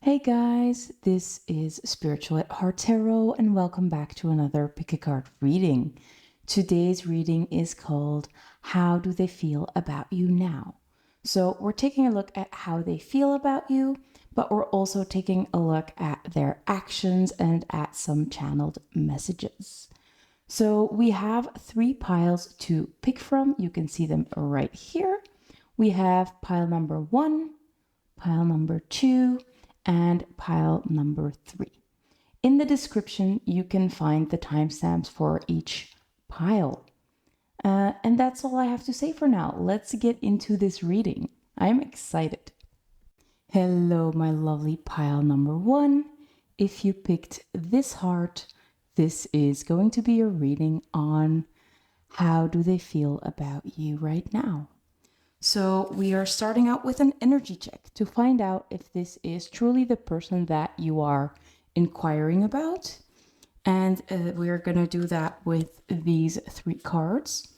Hey guys, this is Spiritual at Heart Tarot, and welcome back to another Pick a Card reading. Today's reading is called How Do They Feel About You Now? So we're taking a look at how they feel about you, but we're also taking a look at their actions and at some channeled messages. So we have 3 piles to pick from. You can see them right here. We have pile number 1, pile number 2, and pile number 3. In the description, you can find the timestamps for each pile. And that's all I have to say for now. Let's get into this reading. I'm excited. Hello, my lovely pile number 1. If you picked this heart, this is going to be a reading on how do they feel about you right now. So we are starting out with an energy check to find out if this is truly the person that you are inquiring about. And we're going to do that with these 3 cards.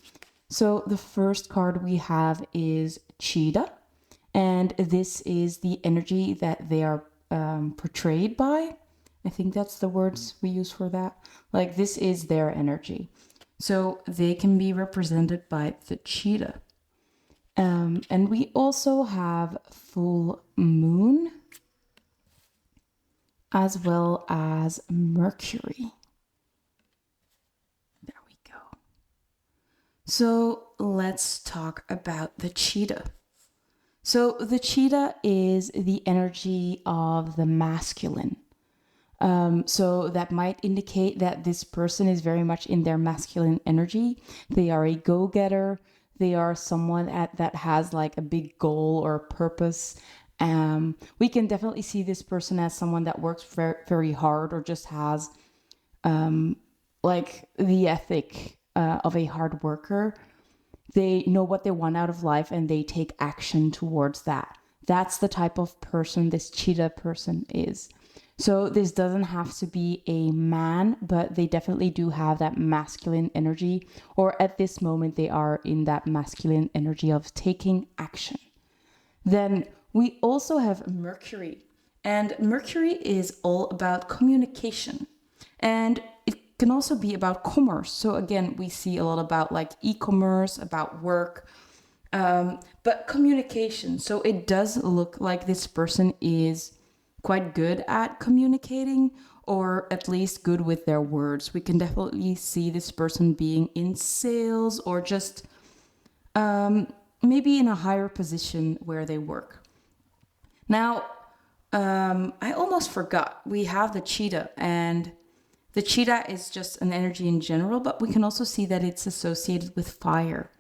So the first card we have is Cheetah. And this is the energy that they are portrayed by. I think that's the words we use for that. Like, this is their energy. So they can be represented by the cheetah. And we also have full moon as well as Mercury. There we go. So let's talk about the cheetah. So the cheetah is the energy of the masculine. So that might indicate that this person is very much in their masculine energy. They are a go-getter. They are someone that has like a big goal or purpose. We can definitely see this person as someone that works very, very hard or just has like the ethic of a hard worker. They know what they want out of life and they take action towards that. That's the type of person this cheetah person is. So this doesn't have to be a man, but they definitely do have that masculine energy, or at this moment they are in that masculine energy of taking action. Then we also have Mercury, and Mercury is all about communication, and it can also be about commerce. So again, we see a lot about like e-commerce, about work, but communication. So it does look like this person is quite good at communicating, or at least good with their words. We can definitely see this person being in sales or just maybe in a higher position where they work. Now, I almost forgot. We have the cheetah, and the cheetah is just an energy in general, but we can also see that it's associated with fire.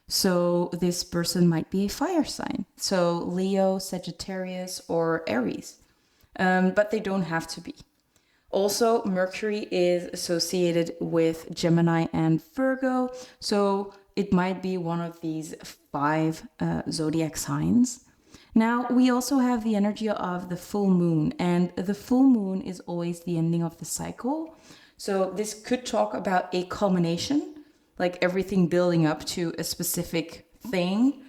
So this person might be a fire sign. So Leo, Sagittarius, or Aries. But they don't have to be. Also, Mercury is associated with Gemini and Virgo, so it might be one of these 5 zodiac signs. Now, we also have the energy of the full moon, and the full moon is always the ending of the cycle. So this could talk about a culmination, like everything building up to a specific thing,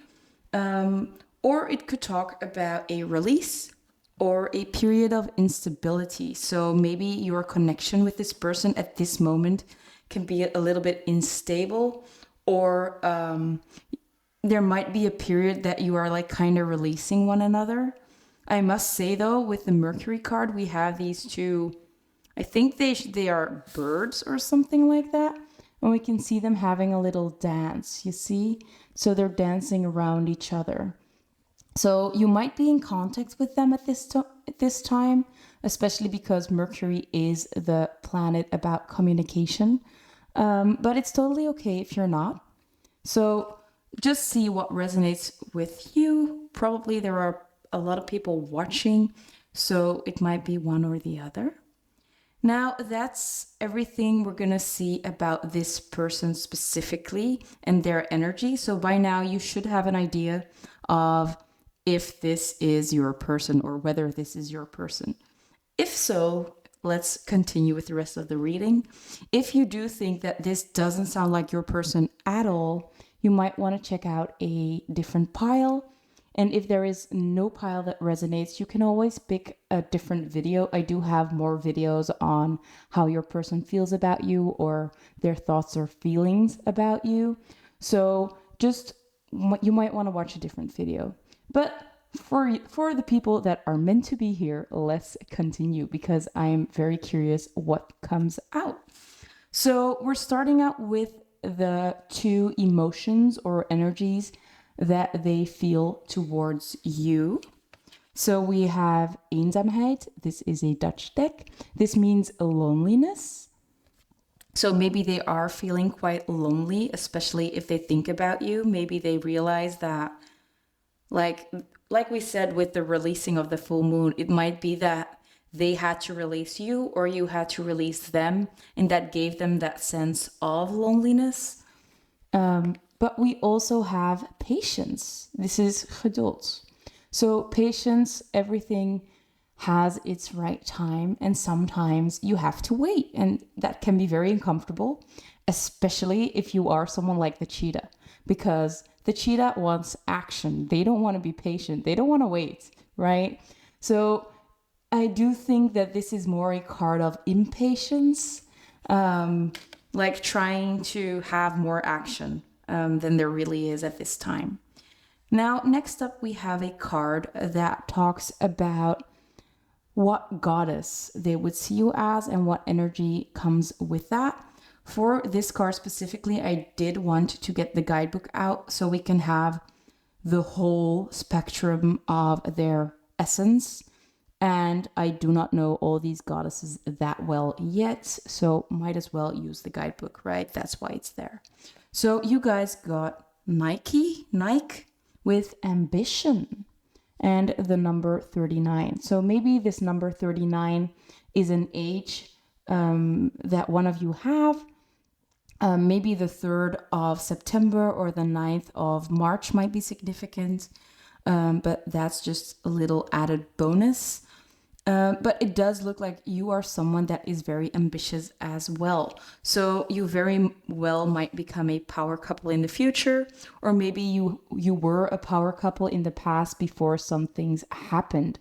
or it could talk about a release, or a period of instability. So maybe your connection with this person at this moment can be a little bit unstable, or there might be a period that you are like kind of releasing one another. I must say though, with the Mercury card, we have these 2, I think they are birds or something like that. And we can see them having a little dance, you see? So they're dancing around each other. So you might be in contact with them at this time, especially because Mercury is the planet about communication. But it's totally okay if you're not. So just see what resonates with you. Probably there are a lot of people watching, so it might be one or the other. Now, that's everything we're going to see about this person specifically and their energy. So by now you should have an idea of if this is your person or whether this is your person. If so, let's continue with the rest of the reading. If you do think that this doesn't sound like your person at all, you might want to check out a different pile. And if there is no pile that resonates, you can always pick a different video. I do have more videos on how your person feels about you or their thoughts or feelings about you. So just, you might want to watch a different video. But for the people that are meant to be here, let's continue because I'm very curious what comes out. So we're starting out with the two emotions or energies that they feel towards you. So we have eenzaamheid. This is a Dutch deck. This means loneliness. So maybe they are feeling quite lonely, especially if they think about you. Maybe they realize that, like we said with the releasing of the full moon, it might be that they had to release you or you had to release them, and that gave them that sense of loneliness. But we also have patience. This is geduld. So patience, everything has its right time, and sometimes you have to wait, and that can be very uncomfortable, especially if you are someone like the cheetah, because the cheetah wants action. They don't want to be patient. They don't want to wait, right? So I do think that this is more a card of impatience, like trying to have more action than there really is at this time. Now, next up, we have a card that talks about what goddess they would see you as and what energy comes with that. For this card specifically, I did want to get the guidebook out so we can have the whole spectrum of their essence. And I do not know all these goddesses that well yet, so might as well use the guidebook, right? That's why it's there. So you guys got Nike with ambition and the number 39. So maybe this number 39 is an age that one of you have. Maybe the 3rd of September or the 9th of March might be significant, but that's just a little added bonus. But it does look like you are someone that is very ambitious as well. So you very well might become a power couple in the future, or maybe you were a power couple in the past before some things happened.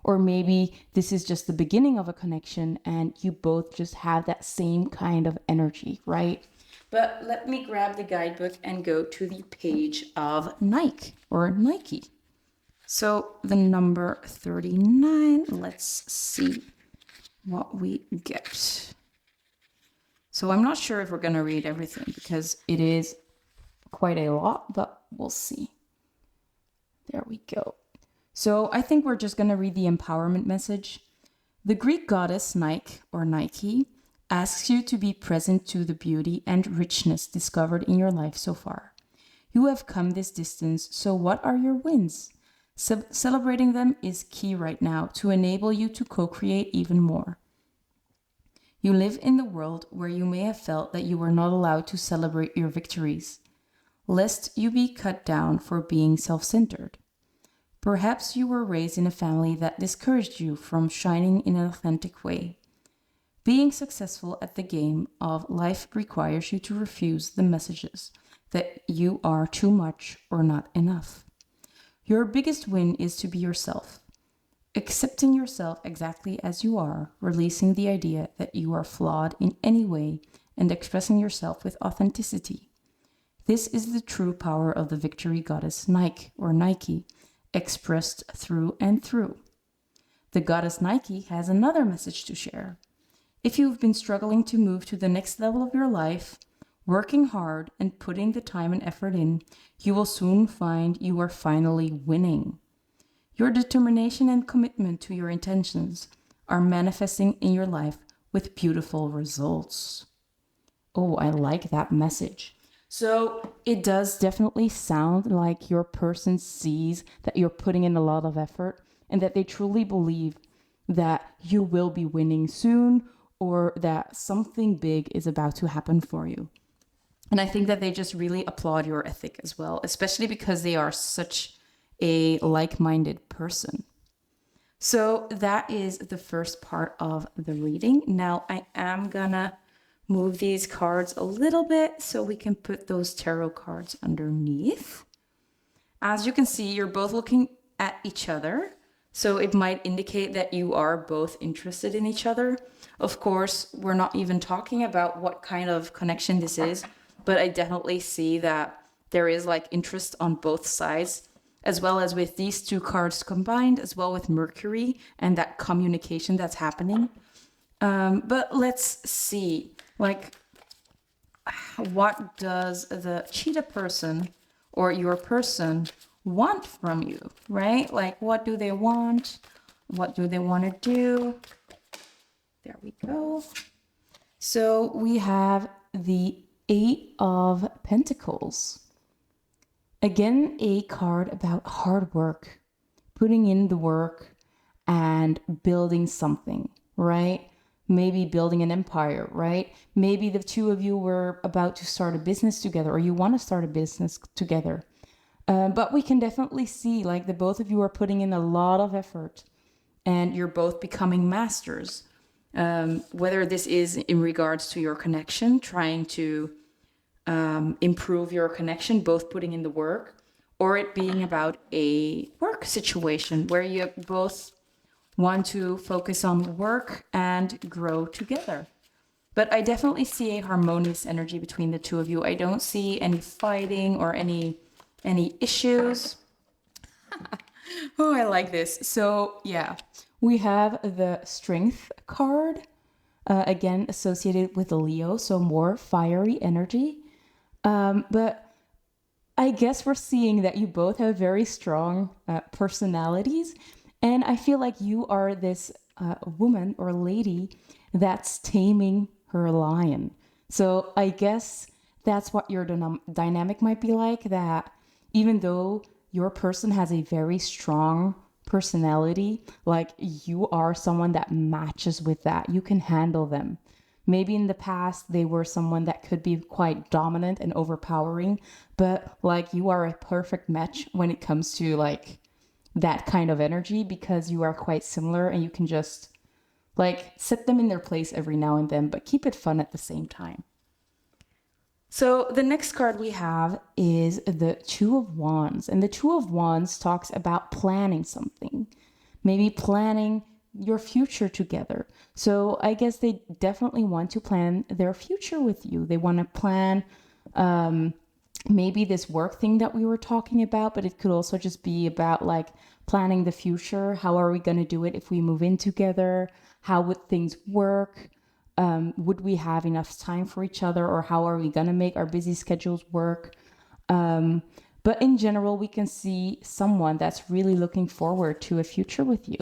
Or maybe this is just the beginning of a connection and you both just have that same kind of energy, right? But let me grab the guidebook and go to the page of Nike. So the number 39, let's see what we get. So I'm not sure if we're going to read everything because it is quite a lot, but we'll see. There we go. So I think we're just going to read the empowerment message. The Greek goddess Nike asks you to be present to the beauty and richness discovered in your life so far. You have come this distance, so what are your wins? Celebrating them is key right now to enable you to co-create even more. You live in the world where you may have felt that you were not allowed to celebrate your victories, lest you be cut down for being self-centered. Perhaps you were raised in a family that discouraged you from shining in an authentic way. Being successful at the game of life requires you to refuse the messages that you are too much or not enough. Your biggest win is to be yourself, accepting yourself exactly as you are, releasing the idea that you are flawed in any way, and expressing yourself with authenticity. This is the true power of the victory goddess Nike, expressed through and through. The goddess Nike has another message to share. If you've been struggling to move to the next level of your life, working hard and putting the time and effort in, you will soon find you are finally winning. Your determination and commitment to your intentions are manifesting in your life with beautiful results. Oh, I like that message. So it does definitely sound like your person sees that you're putting in a lot of effort and that they truly believe that you will be winning soon or that something big is about to happen for you. And I think that they just really applaud your ethic as well, especially because they are such a like-minded person. So that is the first part of the reading. Now I am gonna move these cards a little bit so we can put those tarot cards underneath. As you can see, you're both looking at each other. So it might indicate that you are both interested in each other. Of course, we're not even talking about what kind of connection this is, but I definitely see that there is like interest on both sides, as well as with these two cards combined, as well with Mercury and that communication that's happening. But let's see, like, what does the cheetah person or your person want from you, right? Like, what do they want? What do they want to do? There we go. So we have the Eight of Pentacles. Again, a card about hard work, putting in the work and building something, right? Maybe building an empire, right? Maybe the two of you were about to start a business together, or you want to start a business together. But we can definitely see like the both of you are putting in a lot of effort and you're both becoming masters. Whether this is in regards to your connection, trying to improve your connection, both putting in the work, or it being about a work situation where you both want to focus on work and grow together. But I definitely see a harmonious energy between the two of you. I don't see any fighting or any issues. Oh, I like this. So yeah, we have the Strength card, again associated with Leo, so more fiery energy. But I guess we're seeing that you both have very strong personalities. And I feel like you are this woman or lady that's taming her lion. So I guess that's what your dynamic might be like, that even though your person has a very strong personality, like you are someone that matches with that. You can handle them. Maybe in the past they were someone that could be quite dominant and overpowering, but like you are a perfect match when it comes to like that kind of energy, because you are quite similar and you can just like set them in their place every now and then, but keep it fun at the same time. So the next card we have is the Two of Wands, and the Two of Wands talks about planning something, maybe planning your future together. So I guess they definitely want to plan their future with you. They want to plan maybe this work thing that we were talking about, but it could also just be about like planning the future. How are we going to do it if we move in together? How would things work? Would we have enough time for each other, or how are we going to make our busy schedules work? But in general, we can see someone that's really looking forward to a future with you.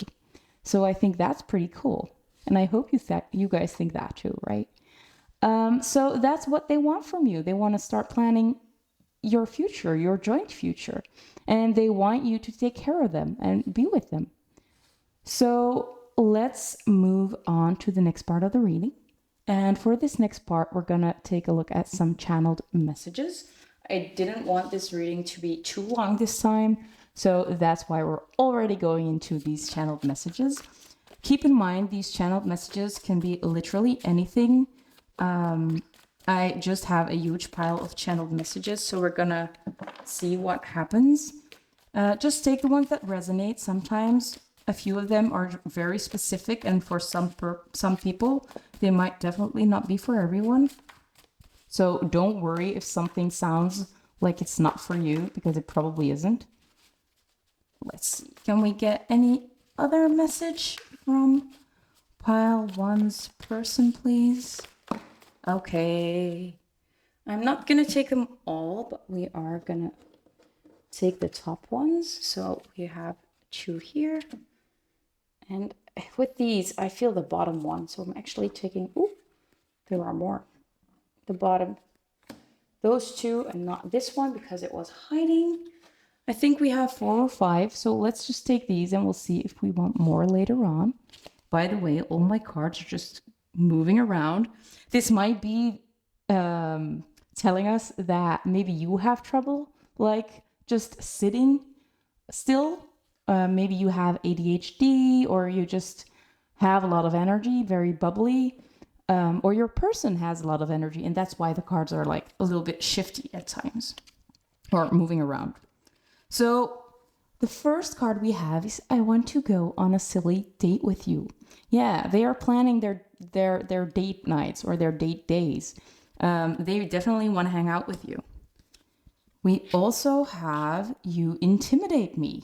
So I think that's pretty cool. And I hope you guys think that too, right? So that's what they want from you. They want to start planning your future, your joint future. And they want you to take care of them and be with them. So let's move on to the next part of the reading. And for this next part, we're going to take a look at some channeled messages. I didn't want this reading to be too long this time, so that's why we're already going into these channeled messages. Keep in mind, these channeled messages can be literally anything. I just have a huge pile of channeled messages, so we're gonna see what happens. Just take the ones that resonate. Sometimes a few of them are very specific, and for some people, they might definitely not be for everyone. So don't worry if something sounds like it's not for you, because it probably isn't. Let's see. Can we get any other message from pile one's person, please? Okay. I'm not going to take them all, but we are going to take the top ones. So we have 2 here. And with these, I feel the bottom one. So I'm actually taking, there are more. The bottom, those 2 and not this one because it was hiding. I think we have 4 or 5. So let's just take these and we'll see if we want more later on. By the way, all my cards are just moving around. This might be telling us that maybe you have trouble, like just sitting still. Maybe you have ADHD, or you just have a lot of energy, very bubbly, or your person has a lot of energy, and that's why the cards are like a little bit shifty at times or moving around. So the first card we have is I want to go on a silly date with you. Yeah, they are planning their date nights or their date days. They definitely want to hang out with you. We also have you intimidate me.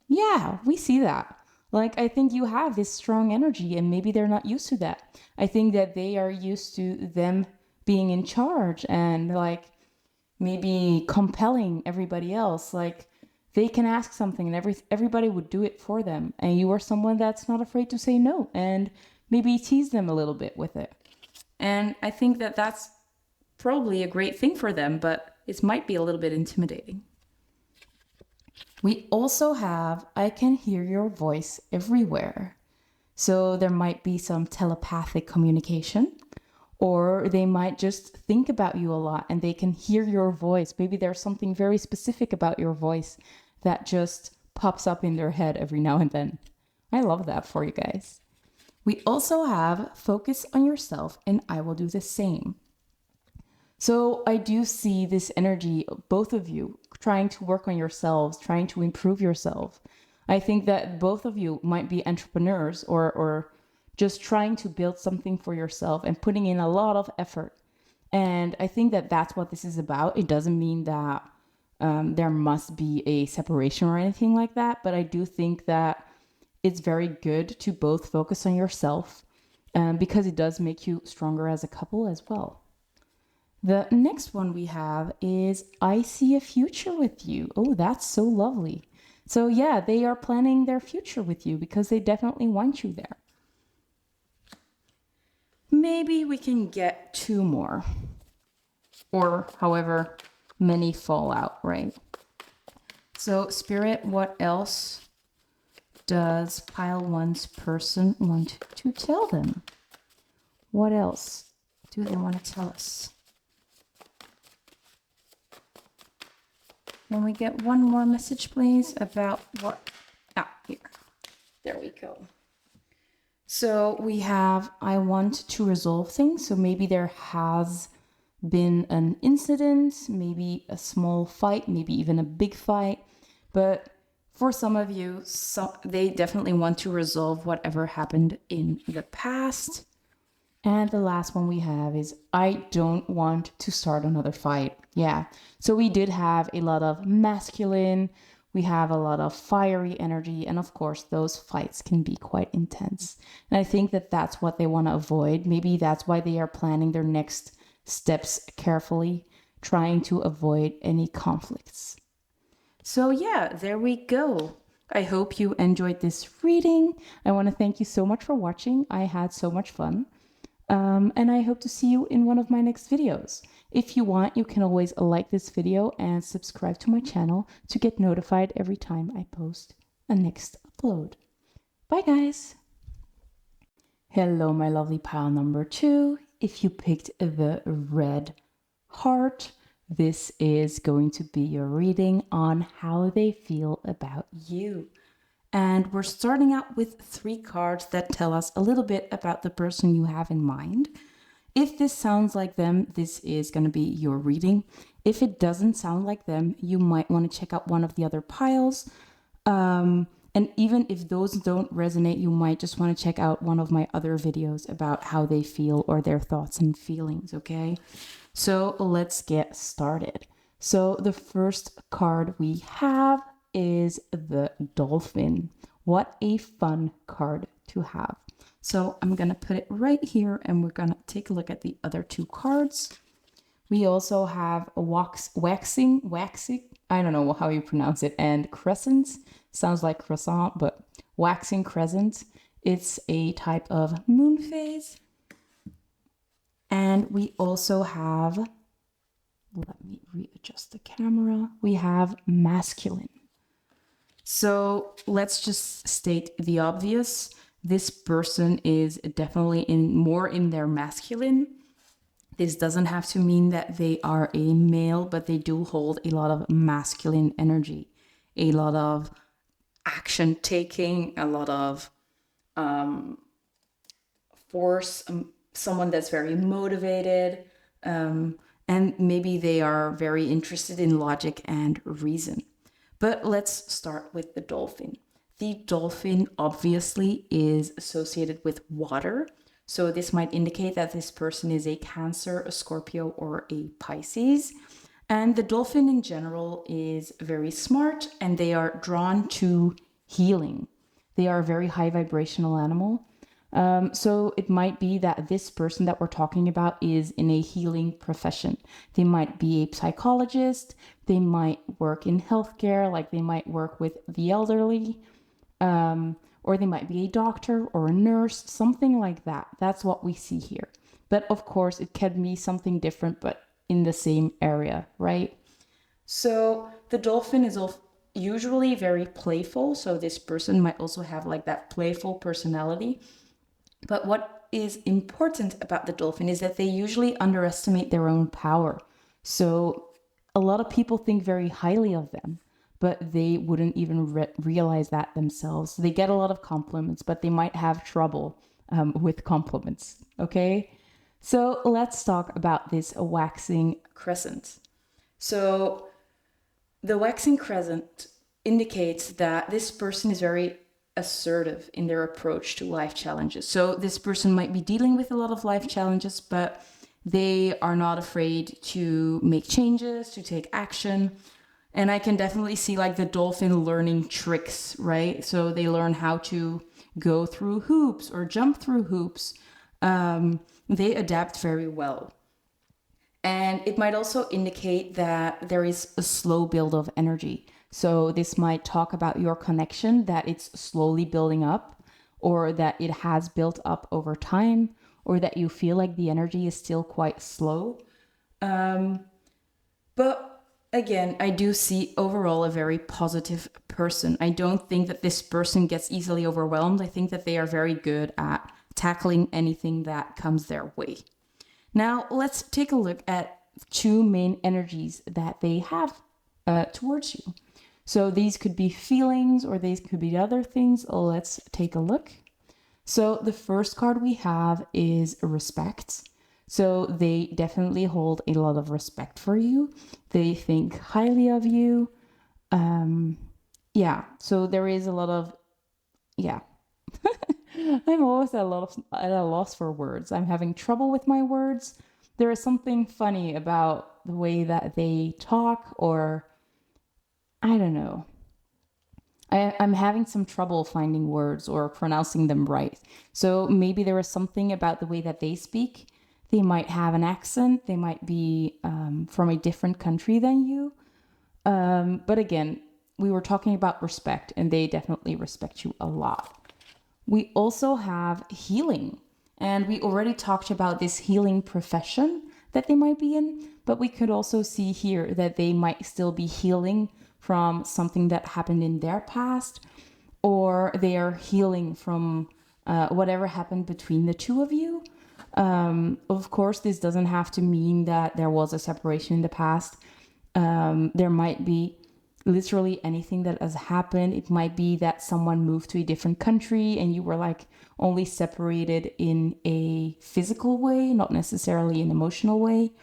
Yeah, we see that. Like, I think you have this strong energy and maybe they're not used to that. I think that they are used to them being in charge and like maybe compelling everybody else. Like, they can ask something and everybody would do it for them. And you are someone that's not afraid to say no and maybe tease them a little bit with it. And I think that that's probably a great thing for them, but it might be a little bit intimidating. We also have I can hear your voice everywhere. So there might be some telepathic communication, or they might just think about you a lot and they can hear your voice. Maybe there's something very specific about your voice that just pops up in their head every now and then. I love that for you guys. We also have focus on yourself and I will do the same. So I do see this energy, both of you trying to work on yourselves, trying to improve yourself. I think that both of you might be entrepreneurs or just trying to build something for yourself and putting in a lot of effort. And I think that that's what this is about. It doesn't mean that there must be a separation or anything like that, but I do think that it's very good to both focus on yourself because it does make you stronger as a couple as well. The next one we have is I see a future with you. Oh, that's so lovely. So yeah, they are planning their future with you because they definitely want you there. Maybe we can get 2 more or however many fall out, right? So Spirit, what else does pile 1's person want to tell them? What else do they want to tell us? Can we get one more message, please, about what? Here. There we go. So we have, I want to resolve things. So maybe there has been an incident, maybe a small fight, maybe even a big fight. But for some of you, they definitely want to resolve whatever happened in the past. And the last one we have is, I don't want to start another fight. Yeah. So we did have a lot of masculine, we have a lot of fiery energy. And of course, those fights can be quite intense. And I think that that's what they want to avoid. Maybe that's why they are planning their next steps carefully, trying to avoid any conflicts. So yeah, there we go. I hope you enjoyed this reading. I want to thank you so much for watching. I had so much fun. And I hope to see you in one of my next videos. If you want, you can always like this video and subscribe to my channel to get notified every time I post a next upload. Bye guys! Hello my lovely pile number 2. If you picked the red heart, this is going to be your reading on how they feel about you. And we're starting out with 3 cards that tell us a little bit about the person you have in mind. If this sounds like them, this is going to be your reading. If it doesn't sound like them, you might want to check out one of the other piles. And even if those don't resonate, you might just want to check out one of my other videos about how they feel or their thoughts and feelings, okay? So let's get started. So the first card we have is the dolphin. What a fun card to have. So I'm going to put it right here and we're going to take a look at the other 2 cards. We also have a waxing, I don't know how you pronounce it, and crescents. Sounds like croissant, but waxing crescent. It's a type of moon phase. And we also have, let me readjust the camera. We have masculine. So let's just state the obvious. This person is definitely more in their masculine. This doesn't have to mean that they are a male, but they do hold a lot of masculine energy, a lot of action taking, a lot of force, someone that's very motivated, and maybe they are very interested in logic and reason. But let's start with the dolphin. The dolphin obviously is associated with water. So this might indicate that this person is a Cancer, a Scorpio, or a Pisces. And the dolphin in general is very smart and they are drawn to healing. They are a very high vibrational animal. So it might be that this person that we're talking about is in a healing profession. They might be a psychologist, they might work in healthcare, like they might work with the elderly, or they might be a doctor or a nurse, something like that. That's what we see here. But of course, it can be something different, but in the same area, right? So the dolphin is usually very playful. So this person might also have like that playful personality. But what is important about the dolphin is that they usually underestimate their own power. So a lot of people think very highly of them, but they wouldn't even realize that themselves. They get a lot of compliments, but they might have trouble with compliments, okay? So let's talk about this waxing crescent. So the waxing crescent indicates that this person is very assertive in their approach to life challenges. So this person might be dealing with a lot of life challenges, but they are not afraid to make changes, to take action. And I can definitely see like the dolphin learning tricks, right? So they learn how to go through hoops or jump through hoops. They adapt very well. And it might also indicate that there is a slow build of energy. So this might talk about your connection, that it's slowly building up, or that it has built up over time, or that you feel like the energy is still quite slow. But again, I do see overall a very positive person. I don't think that this person gets easily overwhelmed. I think that they are very good at tackling anything that comes their way. Now, let's take a look at two main energies that they have towards you. So these could be feelings or these could be other things. Let's take a look. So the first card we have is respect. So they definitely hold a lot of respect for you. They think highly of you. So there is a lot of, I'm always at a loss for words. I'm having trouble with my words. There is something funny about the way that they talk, or I don't know. I'm having some trouble finding words or pronouncing them right. So maybe there is something about the way that they speak. They might have an accent. They might be from a different country than you. But again, we were talking about respect, and they definitely respect you a lot. We also have healing, and we already talked about this healing profession that they might be in, but we could also see here that they might still be healing from something that happened in their past, or they are healing from whatever happened between the two of you. Of course, this doesn't have to mean that there was a separation in the past. There might be literally anything that has happened. It might be that someone moved to a different country and you were like only separated in a physical way, not necessarily an emotional way.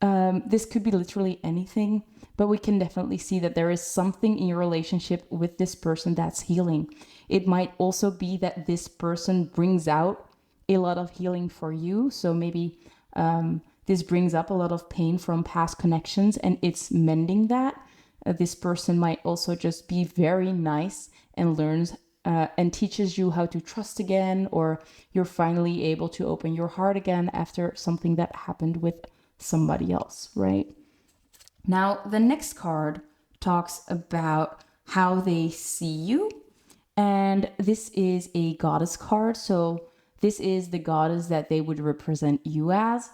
This could be literally anything, but we can definitely see that there is something in your relationship with this person that's healing. It might also be that this person brings out a lot of healing for you. So maybe this brings up a lot of pain from past connections and it's mending that. This person might also just be very nice and learns and teaches you how to trust again, or you're finally able to open your heart again after something that happened with somebody else, right? Now, the next card talks about how they see you. And this is a goddess card. So this is the goddess that they would represent you as.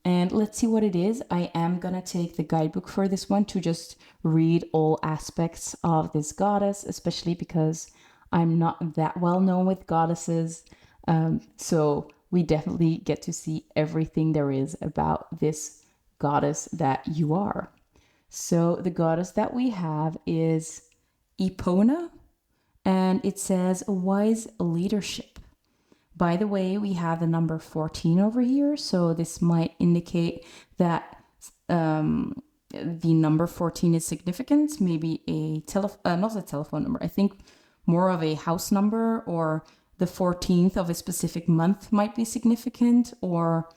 And let's see what it is. I am going to take the guidebook for this one to just read all aspects of this goddess, especially because I'm not that well known with goddesses. So we definitely get to see everything there is about this goddess that you are. So the goddess that we have is Epona, and it says wise leadership. By the way, we have the number 14 over here, so this might indicate that the number 14 is significant. Maybe not a telephone number. I think more of a house number, or the 14th of a specific month might be significant, or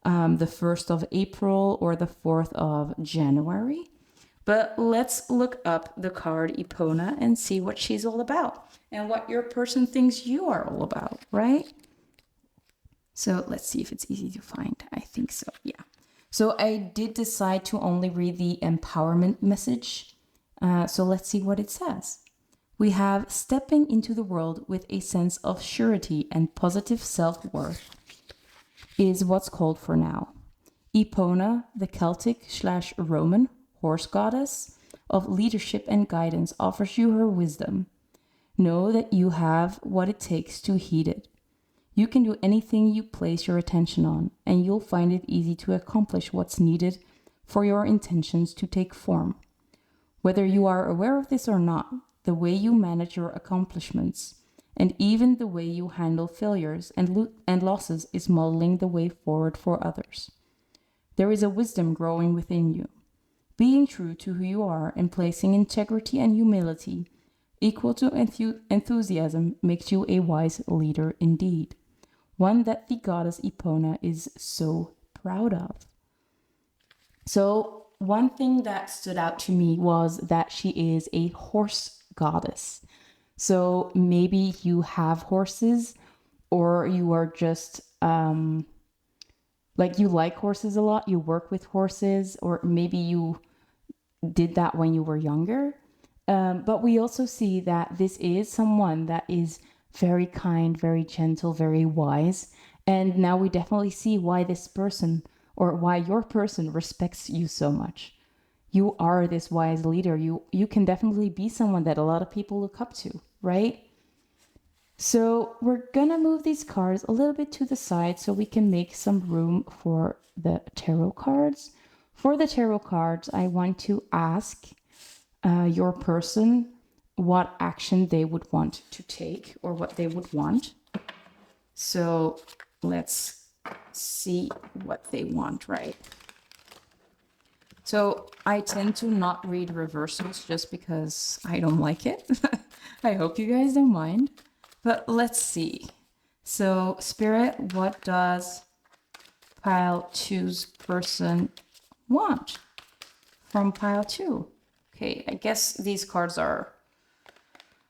the 1st of April, or the 4th of January. But let's look up the card Epona and see what she's all about and what your person thinks you are all about, right? So let's see if it's easy to find. I think so, yeah. So I did decide to only read the empowerment message. So let's see what it says. We have stepping into the world with a sense of surety and positive self-worth is what's called for now. Epona, the Celtic/Roman horse goddess of leadership and guidance, offers you her wisdom. Know that you have what it takes to heed it. You can do anything you place your attention on, and you'll find it easy to accomplish what's needed for your intentions to take form. Whether you are aware of this or not, the way you manage your accomplishments, and even the way you handle failures and losses, is modeling the way forward for others. There is a wisdom growing within you. Being true to who you are and placing integrity and humility equal to enthusiasm makes you a wise leader indeed, one that the goddess Epona is so proud of. So one thing that stood out to me was that she is a horse goddess. So maybe you have horses, or you are just like you like horses a lot, you work with horses, or maybe you did that when you were younger. But we also see that this is someone that is very kind, very gentle, very wise. And now we definitely see why this person, or why your person, respects you so much. You are this wise leader. You can definitely be someone that a lot of people look up to, right? So we're gonna move these cards a little bit to the side so we can make some room for the tarot cards. For the tarot cards, I want to ask your person what action they would want to take, or what they would want. So let's see what they want, right? So I tend to not read reversals just because I don't like it. I hope you guys don't mind. But let's see. So Spirit, what does pile 2's person want from pile 2? Okay, I guess these cards are...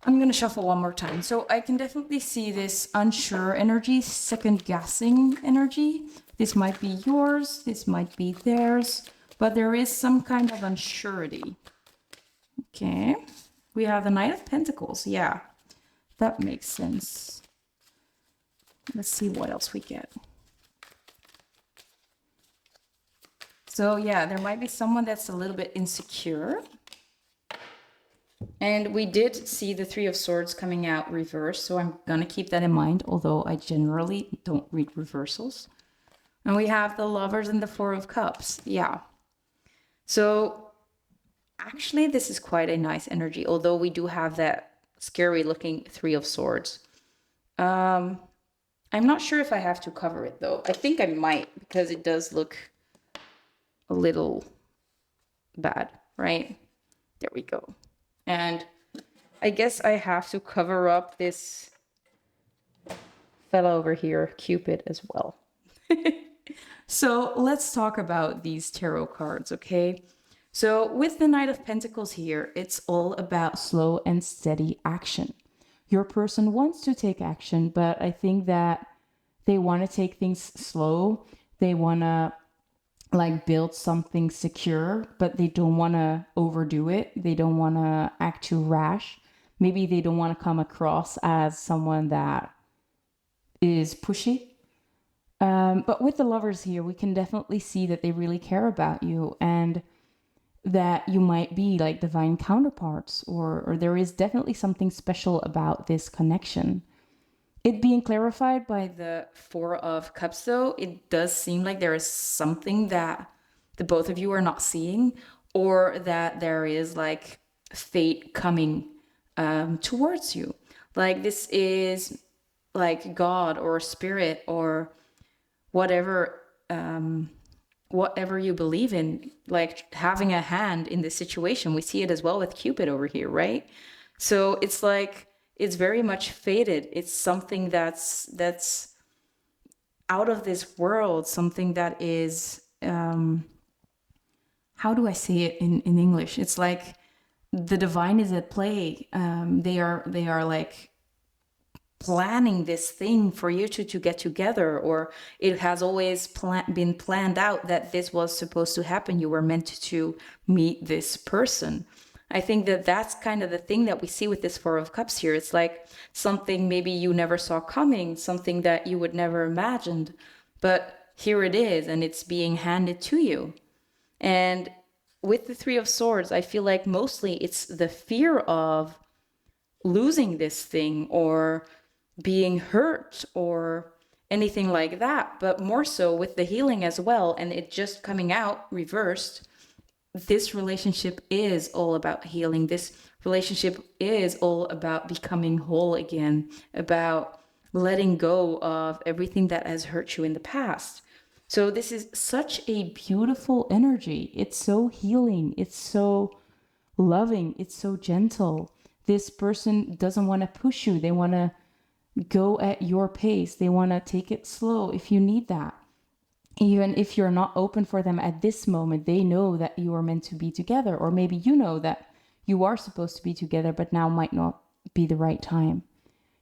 I'm going to shuffle one more time. So I can definitely see this unsure energy, second guessing energy. This might be yours, this might be theirs, but there is some kind of unsurety. Okay, we have the Knight of Pentacles. Yeah, that makes sense. Let's see what else we get. So yeah, there might be someone that's a little bit insecure. And we did see the Three of Swords coming out reversed, so I'm gonna keep that in mind, although I generally don't read reversals. And we have the Lovers and the Four of Cups. Yeah. So actually this is quite a nice energy, although we do have that scary looking Three of Swords. I'm not sure if I have to cover it though. I think I might, because it does look a little bad, right? There we go. And I guess I have to cover up this fellow over here, Cupid, as well. So let's talk about these tarot cards, okay? So with the Knight of Pentacles here, it's all about slow and steady action. Your person wants to take action, but I think that they want to take things slow. They want to like build something secure, but they don't want to overdo it. They don't want to act too rash. Maybe they don't want to come across as someone that is pushy. But with the Lovers here, we can definitely see that they really care about you, and that you might be like divine counterparts, or there is definitely something special about this connection. It being clarified by the Four of Cups, though, it does seem like there is something that the both of you are not seeing, or that there is like fate coming towards you. Like this is like God or Spirit or whatever whatever you believe in, like having a hand in this situation. We see it as well with Cupid over here, right? So it's like, it's very much fated. It's something that's out of this world, something that is, how do I say it in English? It's like the divine is at play. They are like planning this thing for you to get together, or it has always been planned out that this was supposed to happen. You were meant to meet this person. I think that that's kind of the thing that we see with this Four of Cups here. It's like something maybe you never saw coming, something that you would never imagined, but here it is, and it's being handed to you. And with the Three of Swords, I feel like mostly it's the fear of losing this thing or being hurt or anything like that, but more so with the healing as well, and it just coming out reversed. This relationship is all about healing. This relationship is all about becoming whole again, about letting go of everything that has hurt you in the past. So this is such a beautiful energy. It's so healing. It's so loving. It's so gentle. This person doesn't want to push you. They want to go at your pace. They want to take it slow if you need that. Even if you're not open for them at this moment, they know that you are meant to be together. Or maybe you know that you are supposed to be together, but now might not be the right time.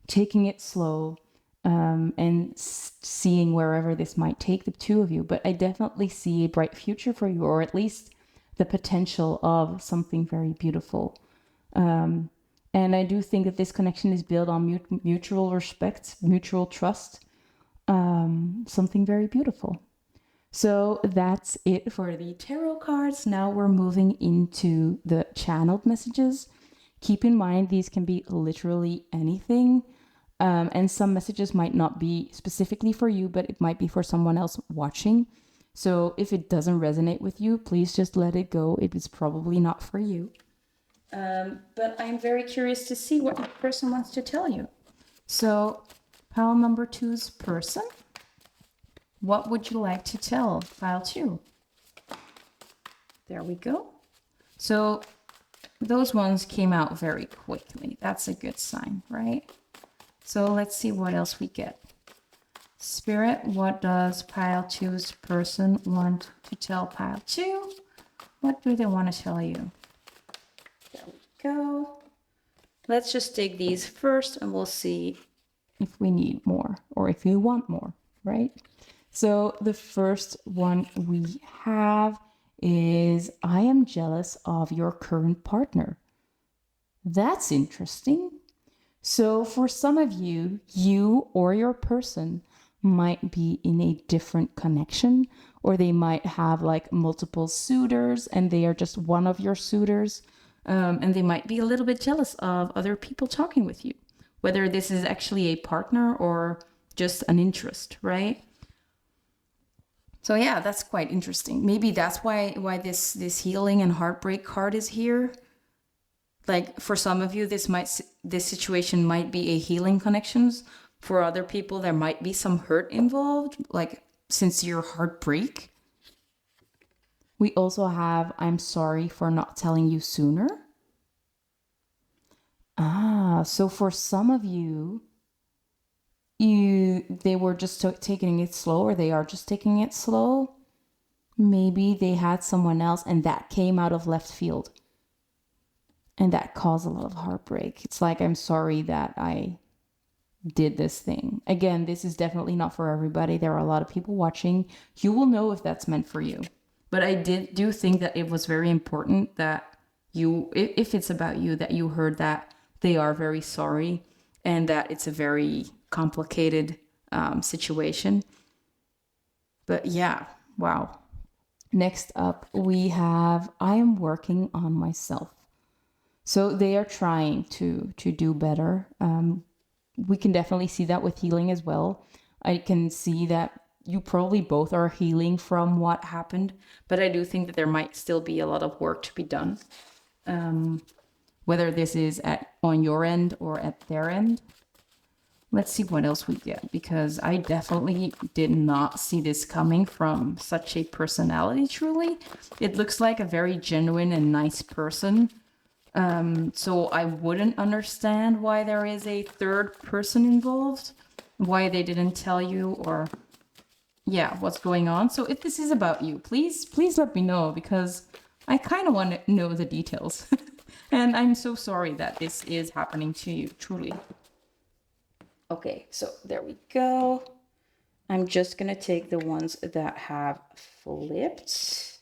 Taking it slow, and seeing wherever this might take the two of you. But I definitely see a bright future for you, or at least the potential of something very beautiful. And I do think that this connection is built on mutual respect, mutual trust, something very beautiful. So that's it for the tarot cards. Now we're moving into the channeled messages. Keep in mind, these can be literally anything. And some messages might not be specifically for you, but it might be for someone else watching. So if it doesn't resonate with you, please just let it go. It is probably not for you. But I'm very curious to see what the person wants to tell you. So pile number 2's person. What would you like to tell pile 2? There we go. So those ones came out very quickly. That's a good sign, right? So let's see what else we get. Spirit, what does pile 2's person want to tell pile 2? What do they want to tell you? There we go. Let's just take these first and we'll see if we need more or if you want more, right? So the first one we have is, I am jealous of your current partner. That's interesting. So for some of you, you or your person might be in a different connection, or they might have like multiple suitors and they are just one of your suitors. And they might be a little bit jealous of other people talking with you, whether this is actually a partner or just an interest, right? So yeah, that's quite interesting. Maybe that's why this healing and heartbreak card is here. Like for some of you, this situation might be a healing connections. For other people, there might be some hurt involved, like sincere heartbreak. We also have, I'm sorry for not telling you sooner. So for some of you, they were just taking it slow, or they are just taking it slow. Maybe they had someone else and that came out of left field. And that caused a lot of heartbreak. It's like, I'm sorry that I did this thing. Again, this is definitely not for everybody. There are a lot of people watching. You will know if that's meant for you. But I do think that it was very important that you, if it's about you, that you heard that they are very sorry and that it's a very complicated situation. But yeah, wow. Next up, we have, I am working on myself. So they are trying to do better. We can definitely see that with healing as well. I can see that you probably both are healing from what happened, but I do think that there might still be a lot of work to be done. Whether this is on your end or at their end. Let's see what else we get, because I definitely did not see this coming from such a personality, truly. It looks like a very genuine and nice person. So I wouldn't understand why there is a third person involved, why they didn't tell you, or yeah, what's going on. So if this is about you, please let me know, because I kind of want to know the details. And I'm so sorry that this is happening to you, truly. Okay, so there we go. I'm just gonna take the ones that have flipped.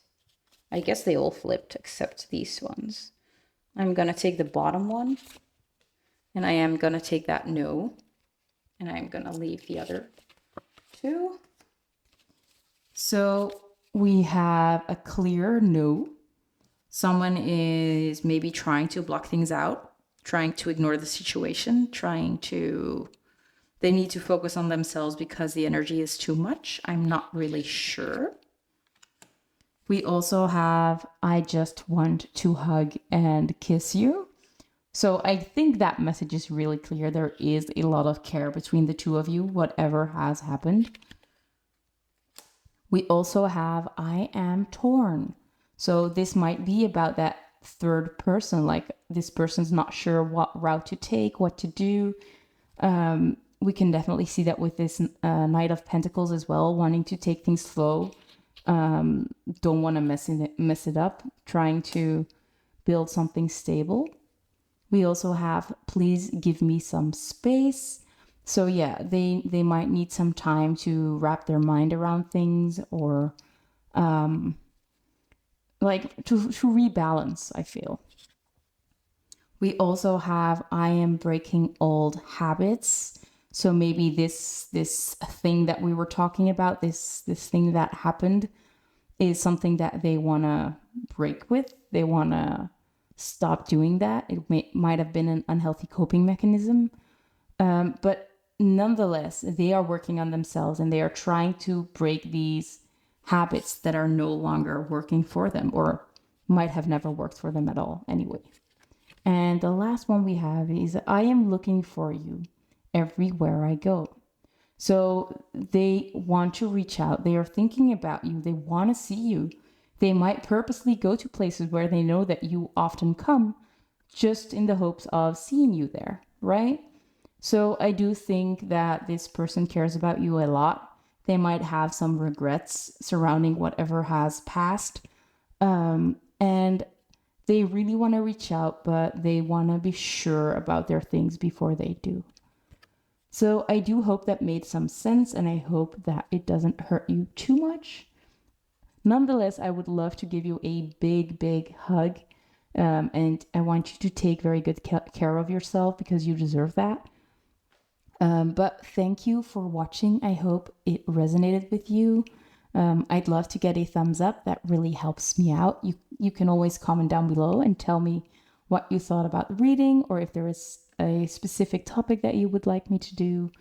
I guess they all flipped except these ones. I'm gonna take the bottom one, and I am gonna take that no, and I'm gonna leave the other two. So we have a clear no. Someone is maybe trying to block things out, trying to ignore the situation, they need to focus on themselves because the energy is too much. I'm not really sure. We also have, I just want to hug and kiss you. So I think that message is really clear. There is a lot of care between the two of you, whatever has happened. We also have, I am torn. So this might be about that third person, like this person's not sure what route to take, what to do. We can definitely see that with this Knight of Pentacles as well, wanting to take things slow, don't want to mess it up, trying to build something stable. We also have, please give me some space. So yeah, they might need some time to wrap their mind around things, or like to rebalance, I feel. We also have, I am breaking old habits. So maybe this thing that we were talking about, this thing that happened, is something that they want to break with. They want to stop doing that. It might have been an unhealthy coping mechanism. But nonetheless, they are working on themselves and they are trying to break these habits that are no longer working for them, or might have never worked for them at all anyway. And the last one we have is, I am looking for you everywhere I go. So they want to reach out. They are thinking about you. They want to see you. They might purposely go to places where they know that you often come, just in the hopes of seeing you there, right? So I do think that this person cares about you a lot. They might have some regrets surrounding whatever has passed. And they really want to reach out, but they want to be sure about their things before they do. So I do hope that made some sense, and I hope that it doesn't hurt you too much. Nonetheless, I would love to give you a big hug, and I want you to take very good care of yourself, because you deserve that. But thank you for watching. I hope it resonated with you. I'd love to get a thumbs up. That really helps me out. You can always comment down below and tell me what you thought about the reading, or if there is a specific topic that you would like me to do.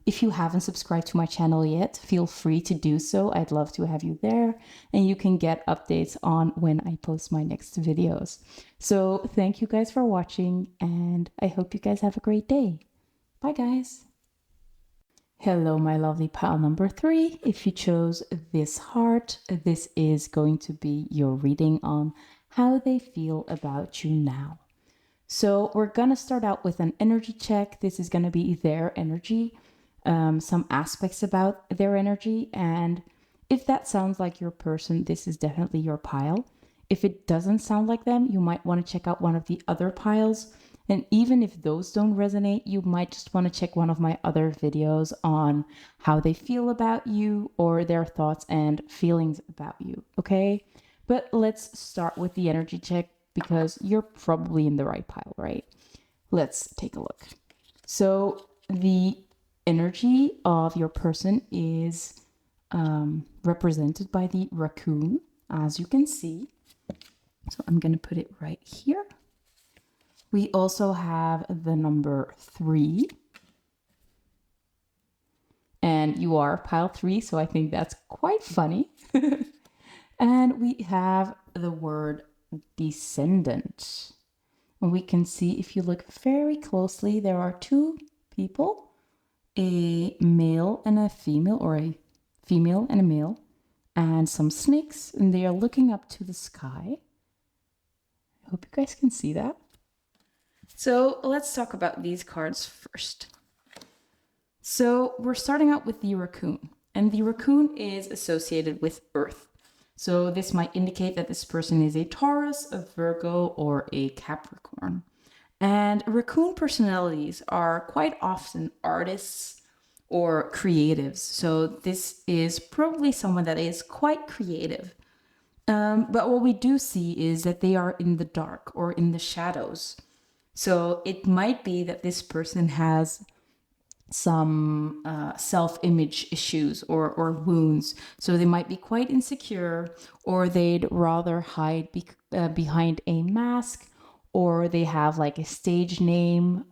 If you haven't subscribed to my channel yet, feel free to do so. I'd love to have you there, and you can get updates on when I post my next videos. So thank you guys for watching, and I hope you guys have a great day. Bye guys. Hello, my lovely pile number 3. If you chose this heart, this is going to be your reading on how they feel about you now. So we're going to start out with an energy check. This is going to be their energy, some aspects about their energy. And if that sounds like your person, this is definitely your pile. If it doesn't sound like them, you might want to check out one of the other piles. And even if those don't resonate, you might just want to check one of my other videos on how they feel about you, or their thoughts and feelings about you, okay? But let's start with the energy check, because you're probably in the right pile, right? Let's take a look. So the energy of your person is represented by the raccoon, as you can see. So I'm going to put it right here. We also have the number 3. And you are pile 3, so I think that's quite funny. And we have the word descendant. And we can see, if you look very closely, there are 2 people, a male and a female, or a female and a male, and some snakes, and they are looking up to the sky. I hope you guys can see that. So let's talk about these cards first. So we're starting out with the raccoon, and the raccoon is associated with Earth. So this might indicate that this person is a Taurus, a Virgo, or a Capricorn. And raccoon personalities are quite often artists or creatives. So this is probably someone that is quite creative. But what we do see is that they are in the dark or in the shadows. So it might be that this person has some self-image issues or wounds. So they might be quite insecure, or they'd rather hide behind a mask, or they have like a stage name,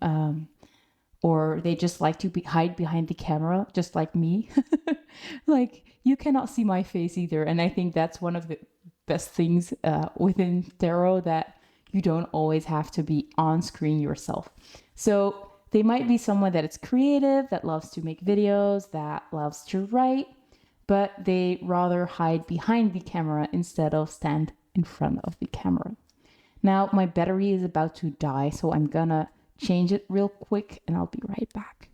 or they just like to hide behind the camera, just like me. Like, you cannot see my face either. And I think that's one of the best things within tarot, that you don't always have to be on screen yourself. So they might be someone that is creative, that loves to make videos, that loves to write, but they rather hide behind the camera instead of stand in front of the camera. Now, my battery is about to die, so I'm gonna change it real quick and I'll be right back.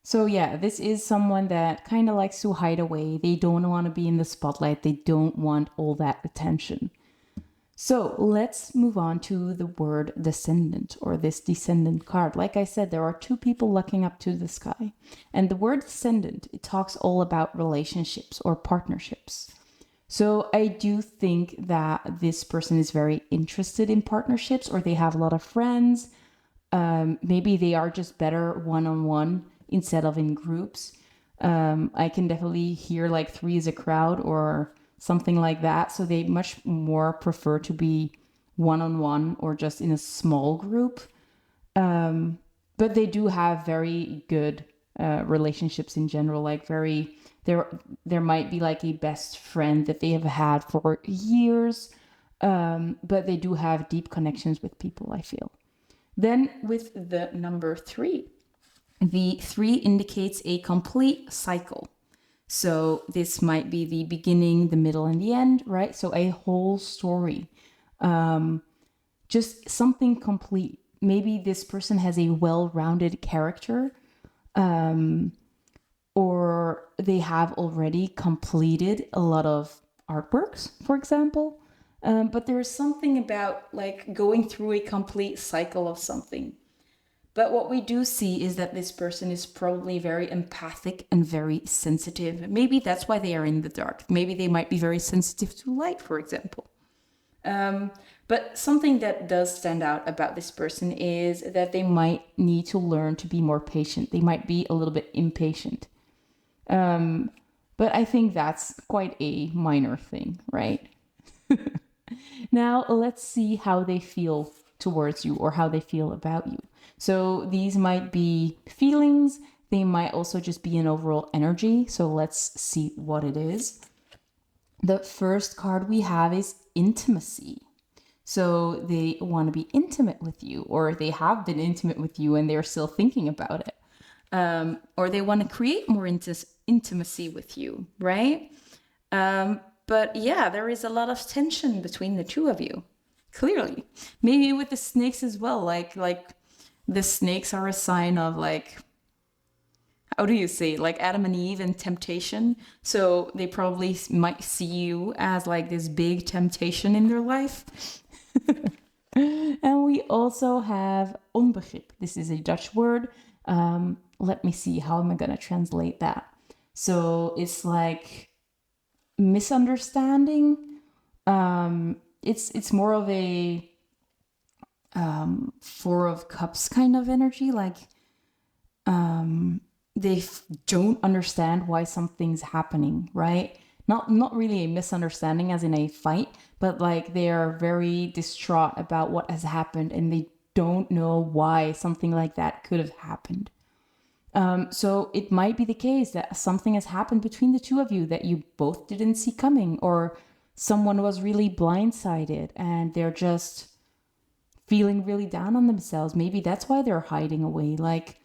So yeah, this is someone that kind of likes to hide away. They don't want to be in the spotlight. They don't want all that attention. So let's move on to the word descendant, or this descendant card. Like I said, there are two people looking up to the sky. And the word descendant, it talks all about relationships or partnerships. So I do think that this person is very interested in partnerships, or they have a lot of friends. Maybe they are just better one-on-one instead of in groups. I can definitely hear like 3 is a crowd or something like that. So they much more prefer to be one-on-one or just in a small group. But they do have very good relationships in general. Like there might be like a best friend that they have had for years. But they do have deep connections with people, I feel. Then with the number 3, the 3 indicates a complete cycle. So this might be the beginning, the middle, and the end, right? So a whole story, just something complete. Maybe this person has a well-rounded character, or they have already completed a lot of artworks, for example. But there's something about like going through a complete cycle of something. But what we do see is that this person is probably very empathic and very sensitive. Maybe that's why they are in the dark. Maybe they might be very sensitive to light, for example. But something that does stand out about this person is that they might need to learn to be more patient. They might be a little bit impatient. But I think that's quite a minor thing, right? Now, let's see how they feel towards you, or how they feel about you. So these might be feelings. They might also just be an overall energy. So let's see what it is. The first card we have is intimacy. So they want to be intimate with you, or they have been intimate with you and they're still thinking about it. Or they want to create more intimacy with you, right? But yeah, there is a lot of tension between the two of you, clearly. Maybe with the snakes as well, like the snakes are a sign of like, how do you say, like Adam and Eve and temptation. So they probably might see you as like this big temptation in their life. And we also have onbegrip. This is a Dutch word. Let me see, how am I going to translate that? So it's like misunderstanding. It's more of a 4 of Cups kind of energy. Like they don't understand why something's happening, right? Not really a misunderstanding as in a fight, but like they are very distraught about what has happened and they don't know why something like that could have happened. So it might be the case that something has happened between the two of you that you both didn't see coming, or someone was really blindsided and they're just feeling really down on themselves. Maybe that's why they're hiding away. Like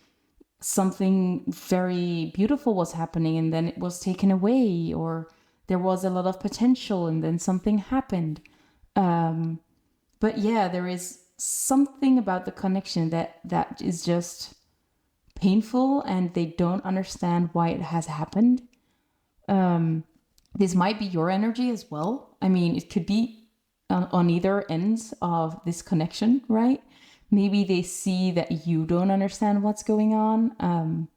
something very beautiful was happening and then it was taken away, or there was a lot of potential and then something happened. But yeah, there is something about the connection that is just painful, and they don't understand why it has happened. This might be your energy as well. I mean, it could be on either ends of this connection, right? Maybe they see that you don't understand what's going on.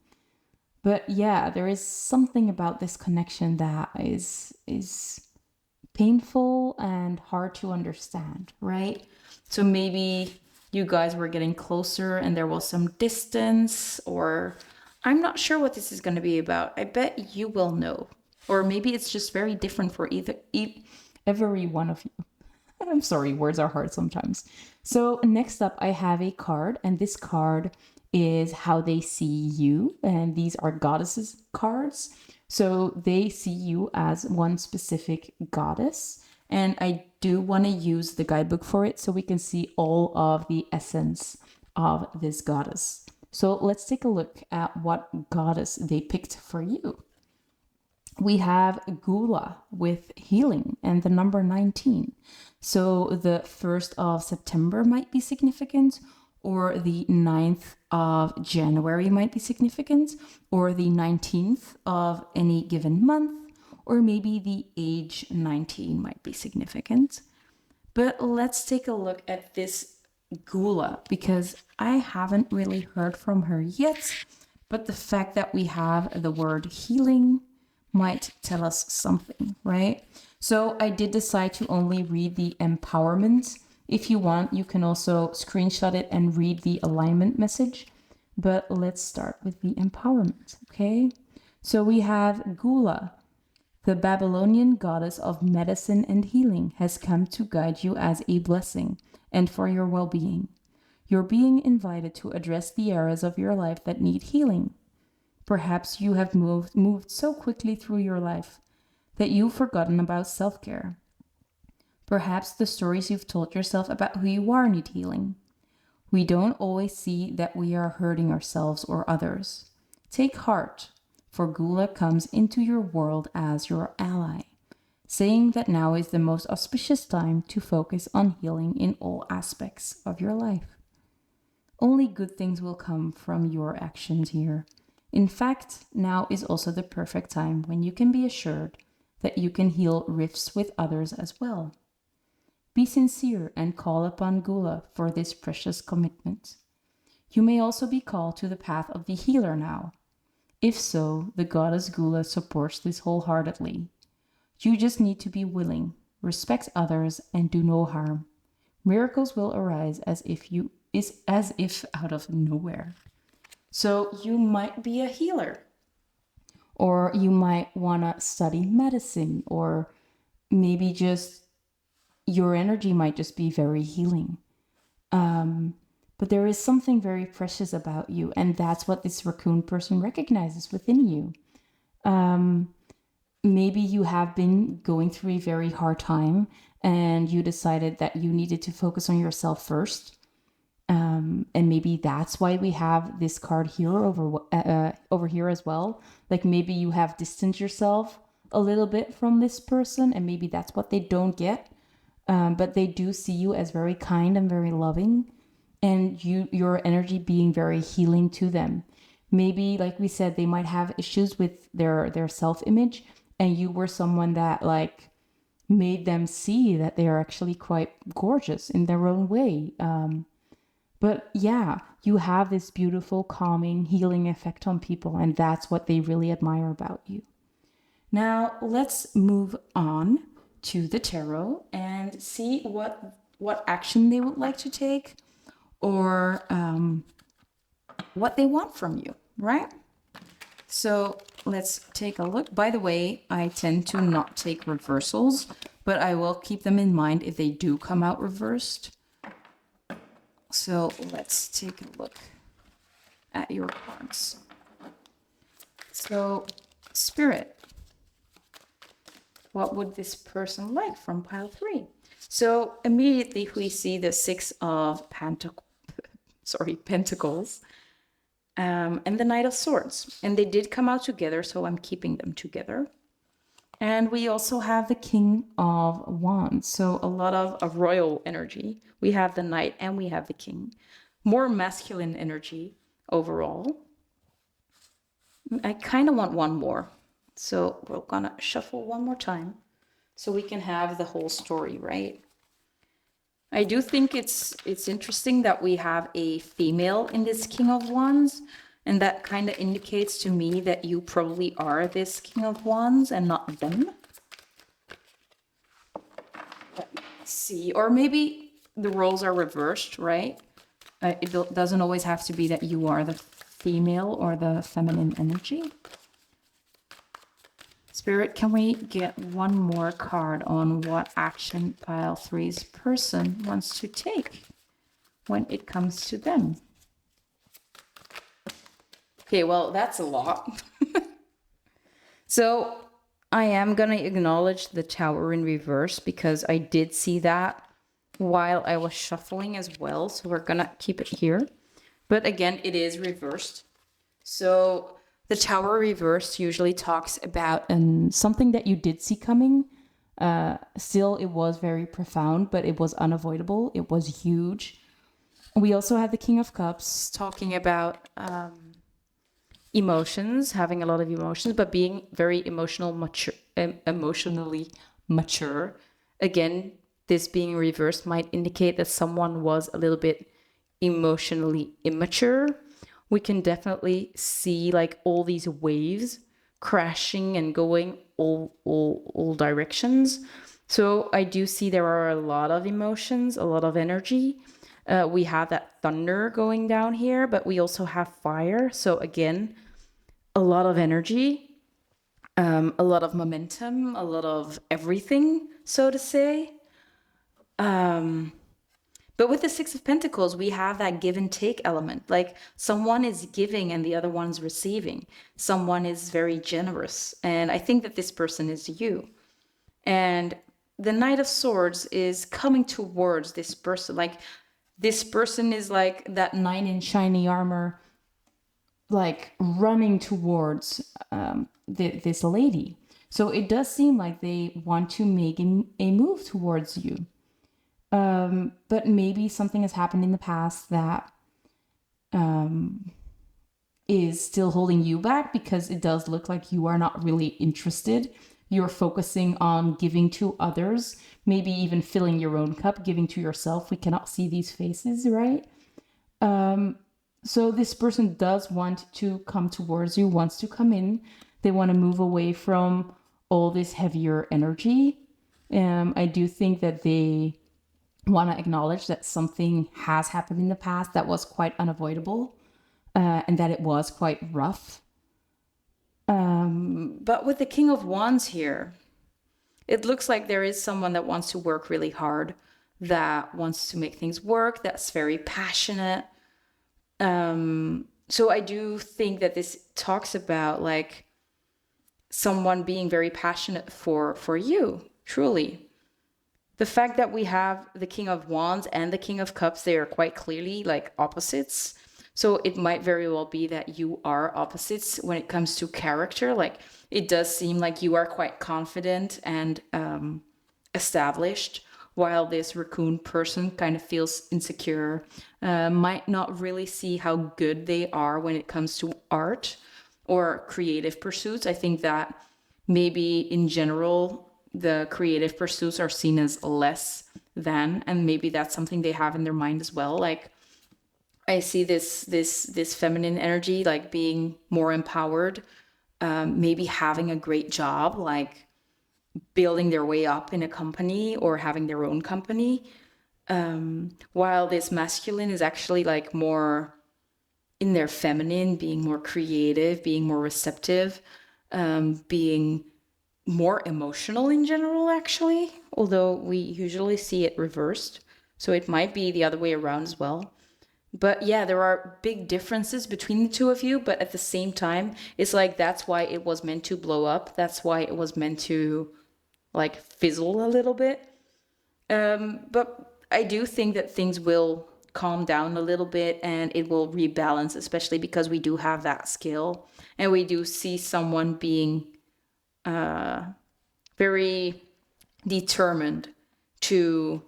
But yeah, there is something about this connection that is painful and hard to understand, right? So maybe you guys were getting closer and there was some distance, or I'm not sure what this is going to be about. I bet you will know. Or maybe it's just very different for every one of you. I'm sorry, words are hard sometimes. So next up, I have a card, and this card is how they see you. And these are goddesses cards. So they see you as one specific goddess. And I do want to use the guidebook for it so we can see all of the essence of this goddess. So let's take a look at what goddess they picked for you. We have Gula with healing and the number 19. So the 1st of September might be significant, or the 9th of January might be significant, or the 19th of any given month, or maybe the age 19 might be significant. But let's take a look at this Gula, because I haven't really heard from her yet, but the fact that we have the word healing might tell us something, right? So I did decide to only read the empowerment. If you want, you can also screenshot it and read the alignment message. But let's start with the empowerment, okay? So we have Gula, the Babylonian goddess of medicine and healing, has come to guide you as a blessing and for your well-being. You're being invited to address the areas of your life that need healing. Perhaps you have moved so quickly through your life that you've forgotten about self-care. Perhaps the stories you've told yourself about who you are need healing. We don't always see that we are hurting ourselves or others. Take heart, for Gula comes into your world as your ally, saying that now is the most auspicious time to focus on healing in all aspects of your life. Only good things will come from your actions here. In fact, now is also the perfect time when you can be assured that you can heal rifts with others as well. Be sincere and call upon Gula for this precious commitment. You may also be called to the path of the healer now. If so, the goddess Gula supports this wholeheartedly. You just need to be willing, respect others, and do no harm. Miracles will arise as if out of nowhere. So you might be a healer, or you might want to study medicine, or maybe just your energy might just be very healing. But there is something very precious about you, and that's what this raccoon person recognizes within you. Maybe you have been going through a very hard time, and you decided that you needed to focus on yourself first. And maybe that's why we have this card here over here as well. Like maybe you have distanced yourself a little bit from this person, and maybe that's what they don't get. But they do see you as very kind and very loving, and your energy being very healing to them. Maybe, like we said, they might have issues with their self-image, and you were someone that like made them see that they are actually quite gorgeous in their own way. But yeah, you have this beautiful, calming, healing effect on people, and that's what they really admire about you. Now, let's move on to the tarot and see what action they would like to take, or what they want from you, right? So let's take a look. By the way, I tend to not take reversals, but I will keep them in mind if they do come out reversed. So let's take a look at your cards. So, Spirit, what would this person like from pile 3? So immediately we see the 6 of Pentacles. and the Knight of Swords. And they did come out together, so I'm keeping them together. And we also have the King of Wands. So a lot of royal energy. We have the Knight and we have the King. More masculine energy overall. I kind of want one more. So we're gonna shuffle one more time so we can have the whole story, right? I do think it's interesting that we have a female in this King of Wands, and that kind of indicates to me that you probably are this King of Wands and not them. Let's see, or maybe the roles are reversed, right? It doesn't always have to be that you are the female or the feminine energy. Spirit, can we get one more card on what action pile 3's person wants to take when it comes to them? Okay, well, that's a lot. So I am going to acknowledge the Tower in reverse because I did see that while I was shuffling as well. So we're going to keep it here. But again, it is reversed. So the Tower reversed usually talks about something that you did see coming. Still, it was very profound, but it was unavoidable. It was huge. We also had the King of Cups talking about emotions, having a lot of emotions, but being very emotionally mature. Again, this being reversed might indicate that someone was a little bit emotionally immature. We can definitely see like all these waves crashing and going all directions. So I do see there are a lot of emotions, a lot of energy. We have that thunder going down here, but we also have fire. So again, a lot of energy, a lot of momentum, a lot of everything, so to say. But with the Six of Pentacles, we have that give and take element. Like someone is giving and the other one's receiving. Someone is very generous. And I think that this person is you. And the Knight of Swords is coming towards this person. Like this person is like that knight in shiny armor, like running towards this lady. So it does seem like they want to make a move towards you. But maybe something has happened in the past that is still holding you back, because it does look like you are not really interested. You're focusing on giving to others, maybe even filling your own cup, giving to yourself. We cannot see these faces, right? So this person does want to come towards you, wants to come in. They want to move away from all this heavier energy. I do think that they want to acknowledge that something has happened in the past that was quite unavoidable, and that it was quite rough. But with the King of Wands here, it looks like there is someone that wants to work really hard, that wants to make things work, that's very passionate. So I do think that this talks about like someone being very passionate for you, truly. The fact that we have the King of Wands and the King of Cups, they are quite clearly like opposites. So it might very well be that you are opposites when it comes to character. Like it does seem like you are quite confident and established, while this raccoon person kind of feels insecure, might not really see how good they are when it comes to art or creative pursuits. I think that maybe in general, the creative pursuits are seen as less than, and maybe that's something they have in their mind as well. Like I see this feminine energy, like being more empowered, maybe having a great job, like building their way up in a company or having their own company, while this masculine is actually like more in their feminine, being more creative, being more receptive, being more emotional in general, actually, although we usually see it reversed. So it might be the other way around as well. But yeah, there are big differences between the two of you, but at the same time, it's like that's why it was meant to blow up. That's why it was meant to like fizzle a little bit. But I do think that things will calm down a little bit and it will rebalance, especially because we do have that skill and we do see someone being very determined to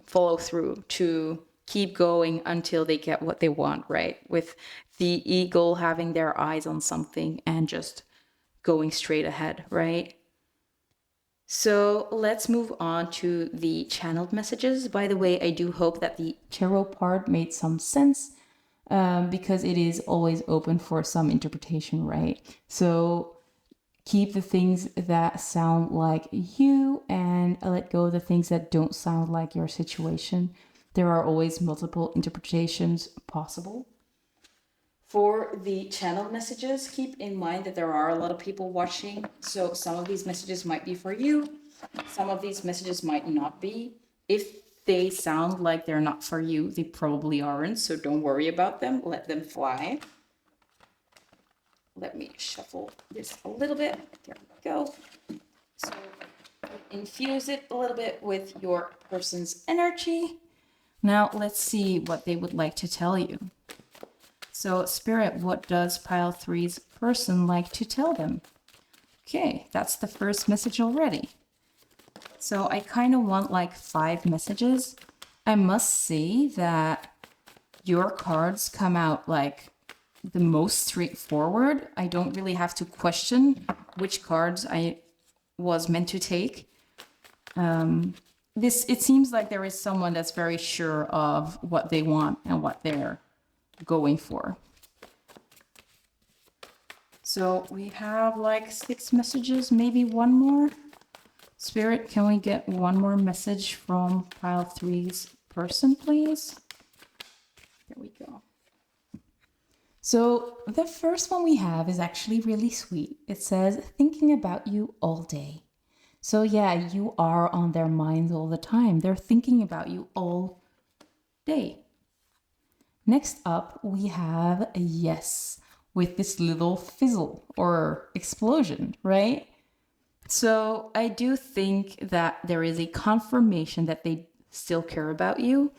follow through, to keep going until they get what they want, right? With the eagle having their eyes on something and just going straight ahead, right? So let's move on to the channeled messages. By the way, I do hope that the tarot part made some sense, because it is always open for some interpretation, right? So keep the things that sound like you and let go of the things that don't sound like your situation. There are always multiple interpretations possible. For the channeled messages, keep in mind that there are a lot of people watching, so some of these messages might be for you, some of these messages might not be. If they sound like they're not for you, they probably aren't, so don't worry about them, let them fly. Let me shuffle this a little bit. There we go. So infuse it a little bit with your person's energy. Now let's see what they would like to tell you. So Spirit, what does pile 3's person like to tell them? Okay, that's the first message already. So I kind of want like 5 messages. I must say that your cards come out like the most straightforward. I don't really have to question which cards I was meant to take. It seems like there is someone that's very sure of what they want and what they're going for. So we have like 6 messages, maybe one more. Spirit, can we get one more message from pile 3's person, please? There we go. So the first one we have is actually really sweet. It says, thinking about you all day. So yeah, you are on their minds all the time. They're thinking about you all day. Next up, we have a yes with this little fizzle or explosion, right? So I do think that there is a confirmation that they still care about you.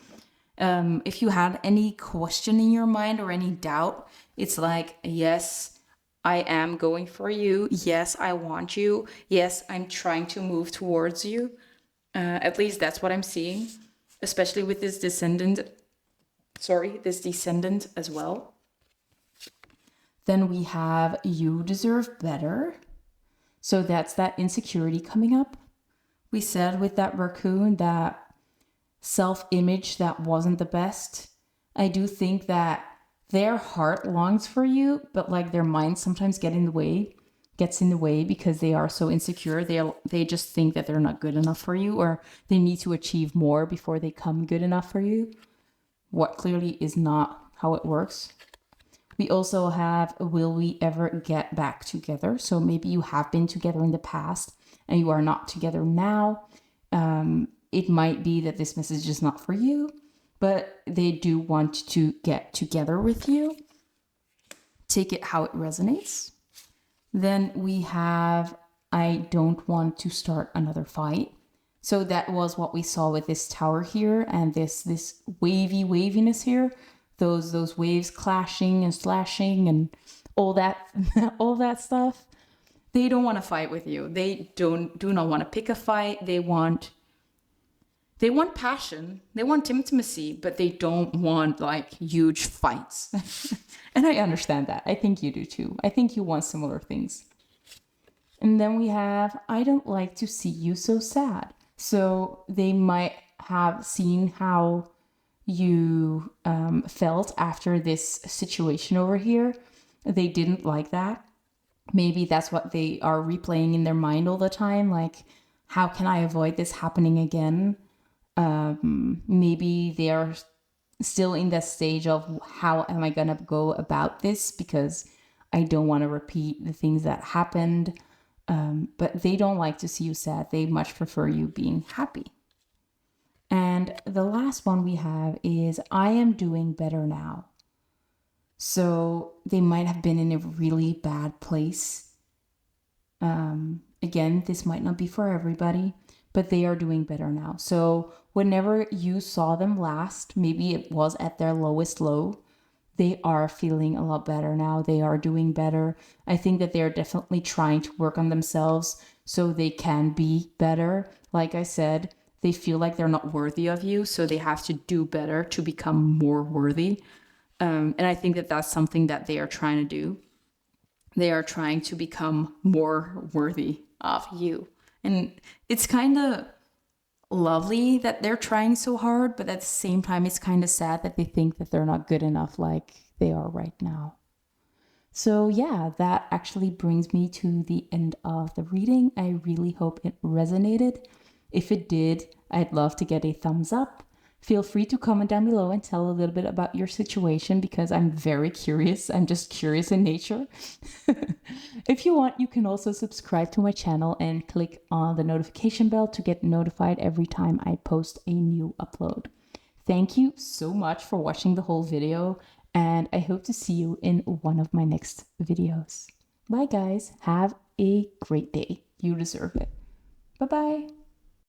If you had any question in your mind or any doubt, it's like, yes, I am going for you. Yes, I want you. Yes, I'm trying to move towards you. At least that's what I'm seeing, especially with this descendant as well. Then we have you deserve better. So that's that insecurity coming up. We said with that raccoon, that self-image that wasn't the best. I do think that their heart longs for you, but like their mind sometimes gets in the way because they are so insecure. They just think that they're not good enough for you, or they need to achieve more before they come good enough for you. What clearly is not how it works. We also have, will we ever get back together? So maybe you have been together in the past and you are not together now. It might be that this message is not for you, but they do want to get together with you. Take it how it resonates. Then we have, I don't want to start another fight. So that was what we saw with this tower here and this waviness here. Those waves clashing and slashing and all that all that stuff. They don't want to fight with you. They do not want to pick a fight. They want passion. They want intimacy, but they don't want like huge fights. And I understand that. I think you do too. I think you want similar things. And then we have, I don't like to see you so sad. So they might have seen how you felt after this situation over here. They didn't like that. Maybe that's what they are replaying in their mind all the time. Like, how can I avoid this happening again? Maybe they are still in that stage of how am I gonna go about this, because I don't want to repeat the things that happened. But they don't like to see you sad. They much prefer you being happy. And the last one we have is, I am doing better now. So they might have been in a really bad place. Again, this might not be for everybody, but they are doing better now. So whenever you saw them last, maybe it was at their lowest low, they are feeling a lot better now. They are doing better. I think that they're definitely trying to work on themselves so they can be better. Like I said, they feel like they're not worthy of you, so they have to do better to become more worthy. And I think that that's something that they are trying to do. They are trying to become more worthy of you. And it's kind of lovely that they're trying so hard, but at the same time, it's kind of sad that they think that they're not good enough like they are right now. So yeah, that actually brings me to the end of the reading. I really hope it resonated. If it did, I'd love to get a thumbs up. Feel free to comment down below and tell a little bit about your situation because I'm very curious. I'm just curious in nature. If you want, you can also subscribe to my channel and click on the notification bell to get notified every time I post a new upload. Thank you so much for watching the whole video, and I hope to see you in one of my next videos. Bye guys, have a great day. You deserve it. Bye-bye.